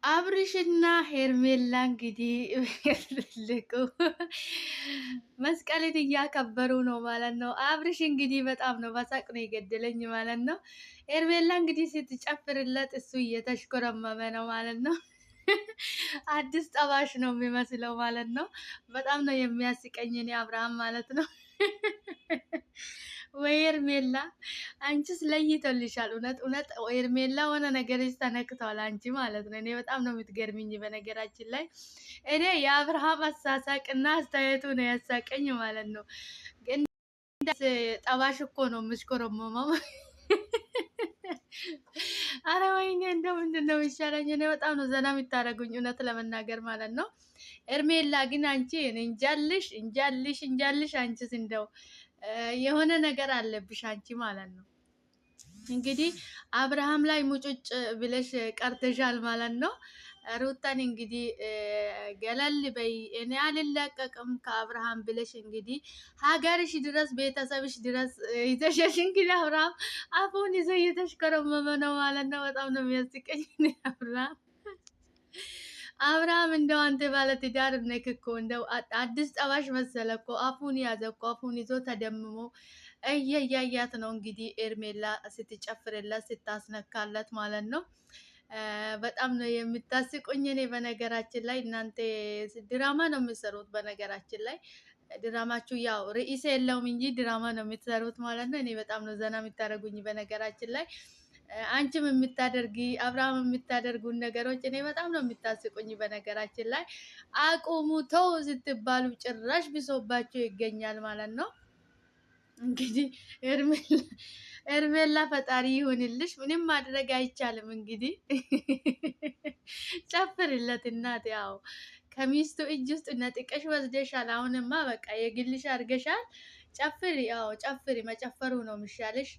አብርሽና ሄርሜላ እንግዲህ ትልቁ መስቀልን እያከበሩ ነው ማለት ነው። አብርሽ እንግዲህ በጣም ነው በሳቅ ነው የገደለኝ ማለት ነው። ሄርሜላ እንግዲህ ስትጨፍርለት እሱ እየተሽኮረመመ ነው ማለት ነው። አዲስ ጠባሽ ነው የሚመስለው ማለት ነው። በጣም ነው የሚያስቀኝ እኔ አብርሃም ማለት ነው። ወይ ሄርሜላ አንቺስ ለይቶልሻል። እውነት እውነት ሄርሜላ ሆነ ነገርሽ ተነክቷል አንቺ ማለት ነው። እኔ በጣም ነው የምትገርሚኝ በነገራችን ላይ እኔ የአብርሃም አሳሳቅና አስተያየቱ ነው ያሳቀኝ ማለት ነው። ግን ጠባሽ እኮ ነው የምሽኮረመመው። አረ ወይኔ እንደው ምንድን ነው ይሻለኝ። እኔ በጣም ነው ዘና የምታደርጉኝ እውነት ለመናገር ማለት ነው። ኤርሜላ ግን አንቺ እንጃልሽ እንጃልሽ እንጃልሽ አንቺስ እንደው የሆነ ነገር አለብሽ አንቺ ማለት ነው። እንግዲህ አብርሃም ላይ ሙጭጭ ብለሽ ቀርተሻል ማለት ነው። ሩታን እንግዲህ ገለል በይ እኔ አልላቀቅም ከአብርሃም ብለሽ እንግዲህ ሀገርሽ ድረስ ቤተሰብሽ ድረስ ይዘሸሽ እንግዲህ አብርሃም አፉን ይዞ እየተሽከረመመ ነው ማለት ነው። በጣም ነው የሚያስቀኝ አብርሃም እንደው አንተ ባለ ትዳር ነክ እኮ እንደው አዲስ ጠባሽ መሰለ እኮ አፉን ያዘ እኮ አፉን ይዞ ተደምሞ እያያት ነው እንግዲህ ኤርሜላ ስትጨፍርለት ስታስነካለት ማለት ነው። በጣም ነው የምታስቁኝ። እኔ በነገራችን ላይ እናንተ ድራማ ነው የምትሰሩት። በነገራችን ላይ ድራማችሁ ያው ርዕስ የለውም እንጂ ድራማ ነው የምትሰሩት ማለት ነው። እኔ በጣም ነው ዘና የምታደርጉኝ በነገራችን ላይ አንቺም የምታደርጊ አብርሃም የምታደርጉን ነገሮች እኔ በጣም ነው የምታስቁኝ በነገራችን ላይ አቁሙ ተው ስትባሉ ጭራሽ ብሶባቸው ይገኛል ማለት ነው። እንግዲህ ኤርሜላ ፈጣሪ ይሁንልሽ፣ ምንም ማድረግ አይቻልም። እንግዲህ ጨፍርለት እናት፣ ያው ከሚስቱ እጅ ውስጥ ነጥቀሽ ወስደሻል። አሁንማ በቃ የግልሽ አድርገሻል። ጨፍሪ፣ ያው ጨፍሪ፣ መጨፈሩ ነው የሚሻልሽ።